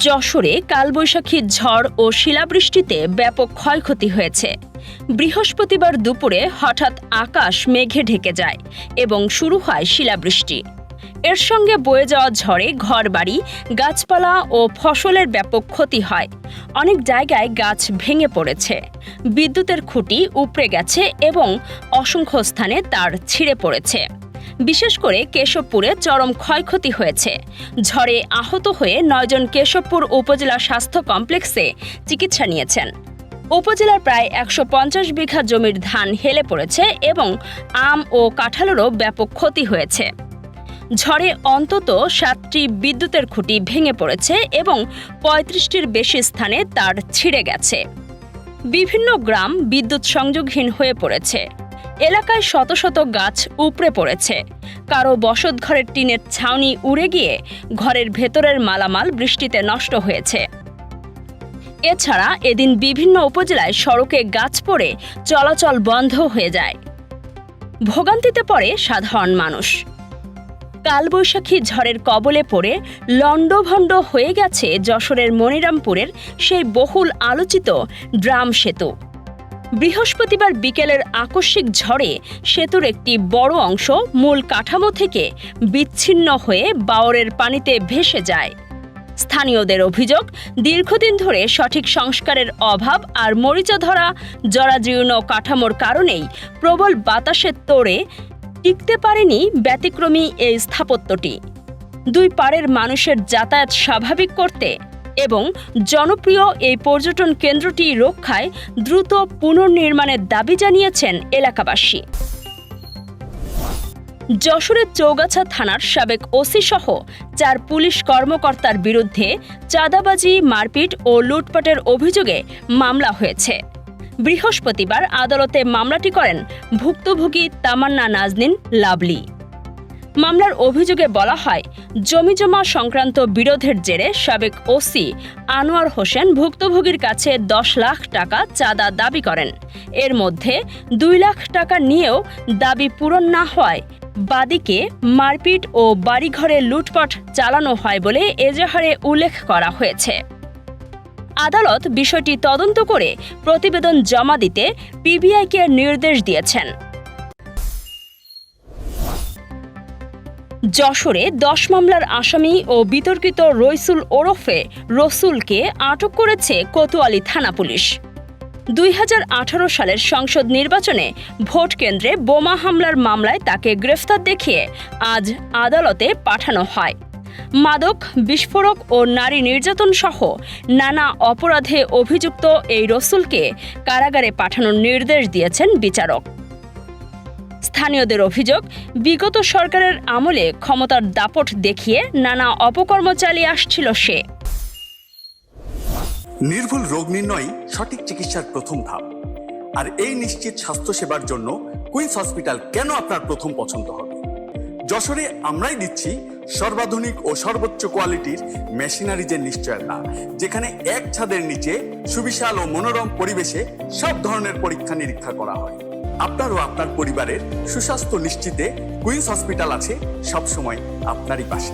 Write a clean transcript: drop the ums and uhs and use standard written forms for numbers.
যশোরে কালবৈশাখী ঝড় ও শিলাবৃষ্টিতে ব্যাপক ক্ষয়ক্ষতি হয়েছে। বৃহস্পতিবার দুপুরে হঠাৎ আকাশ মেঘে ঢেকে যায় এবং শুরু হয় শিলাবৃষ্টি। এর সঙ্গে বয়ে যাওয়া ঝড়ে ঘরবাড়ি, গাছপালা ও ফসলের ব্যাপক ক্ষতি হয়। অনেক জায়গায় গাছ ভেঙে পড়েছে, বিদ্যুতের খুঁটি উপড়ে গেছে এবং অসংখ্য স্থানে তার ছিঁড়ে পড়েছে। বিশেষ করে কেশবপুরে চরম ক্ষয়ক্ষতি হয়েছে। ঝড়ে আহত হয়ে ৯ জন কেশবপুর উপজেলা স্বাস্থ্য কমপ্লেক্সে চিকিৎসা নিয়েছেন। উপজেলার প্রায় ১৫০ বিঘা জমির ধান হেলে পড়েছে এবং আম ও কাঁঠালেরও ব্যাপক ক্ষতি হয়েছে। ঝড়ে অন্তত ৭টি বিদ্যুতের খুঁটি ভেঙে পড়েছে এবং ৩৫টির বেশি স্থানে তার ছিঁড়ে গেছে। বিভিন্ন গ্রাম বিদ্যুৎ সংযোগহীন হয়ে পড়েছে। এলাকায় শত শত গাছ উপড়ে পড়েছে। কারো বসতঘরের টিনের ছাউনি উড়ে গিয়ে ঘরের ভেতরের মালামাল বৃষ্টিতে নষ্ট হয়েছে। এছাড়া এদিন বিভিন্ন উপজেলায় সড়কে গাছ পড়ে চলাচল বন্ধ হয়ে যায়। ভোগান্তিতে পড়ে সাধারণ মানুষ। কালবৈশাখী ঝড়ের কবলে পড়ে লণ্ডভণ্ড হয়ে গেছে যশোরের মনিরামপুরের সেই বহুল আলোচিত ড্রাম সেতু। বৃহস্পতিবার বিকেলের আকস্মিক ঝড়ে সেতুর একটি বড় অংশ মূল কাঠামো থেকে বিচ্ছিন্ন হয়ে বাওরের পানিতে ভেসে যায়। স্থানীয়দের অভিযোগ, দীর্ঘদিন ধরে সঠিক সংস্কারের অভাব আর মরিচা ধরা জরাজীর্ণ কাঠামোর কারণেই প্রবল বাতাসের তোড়ে টিকতে পারেনি ব্যতিক্রমী এই স্থাপত্যটি। দুই পাড়ের মানুষের যাতায়াত স্বাভাবিক করতে এবং জনপ্রিয় এই পর্যটন কেন্দ্রটি রক্ষায় দ্রুত পুনর্নির্মাণের দাবি জানিয়েছেন এলাকাবাসী। যশোরের চৌগাছা থানার সাবেক ওসি সহ ৪ পুলিশ কর্মকর্তার বিরুদ্ধে চাঁদাবাজি, মারপিট ও লুটপাটের অভিযোগে মামলা হয়েছে। বৃহস্পতিবার আদালতে মামলাটি করেন ভুক্তভোগী তামান্না নাজনীন লাভলি। মামলার অভিযোগে বলা হয়, জমিজমা সংক্রান্ত বিরোধের জেরে সাবেক ওসি আনোয়ার হোসেন ভুক্তভোগীর কাছে ১০ লাখ টাকা চাঁদা দাবি করেন। এর মধ্যে ২ লাখ টাকা নিয়েও দাবি পূরণ না হওয়ায় বাদীকে মারপিট ও বাড়িঘরে লুটপাট চালানো হয় বলে এজাহারে উল্লেখ করা হয়েছে। আদালত বিষয়টি তদন্ত করে প্রতিবেদন জমা দিতে পিবিআইকে নির্দেশ দিয়েছেন। যশোরে ১০ মামলার আসামি ও বিতর্কিত রইসুল ওরফে রসুলকে আটক করেছে কোতোয়ালি থানা পুলিশ। ২০১৮ সালের সংসদ নির্বাচনে ভোট কেন্দ্রে বোমা হামলার মামলায় তাকে গ্রেফতার দেখিয়ে আজ আদালতে পাঠানো হয়। মাদক, বিস্ফোরক ও নারী নির্যাতন সহ নানা অপরাধে অভিযুক্ত এই রসুলকে কারাগারে পাঠানোর নির্দেশ দিয়েছেন বিচারক। স্থানীয়দের অভিযোগ, বিগত সরকারের আমলে ক্ষমতার দাপট দেখিয়ে নানা অপকর্ম চালিয়ে আসছিল সে। নির্ভুল রোগ নির্ণয় সঠিক চিকিৎসার প্রথম ধাপ, আর এই নিশ্চিত স্বাস্থ্যসেবার জন্য কুইন্স হসপিটাল কেন আপনার প্রথম পছন্দ হবে। যশোরে আমরাই দিচ্ছি সর্বাধুনিক ও সর্বোচ্চ কোয়ালিটির মেশিনারিজের নিশ্চয়তা, যেখানে এক ছাদের নিচে সুবিশাল ও মনোরম পরিবেশে সব ধরনের পরীক্ষা নিরীক্ষা করা হয়। আপনার ও আপনার পরিবারের সুস্বাস্থ্য নিশ্চিতে কুইন্স হসপিটাল আছে সবসময় আপনারই পাশে।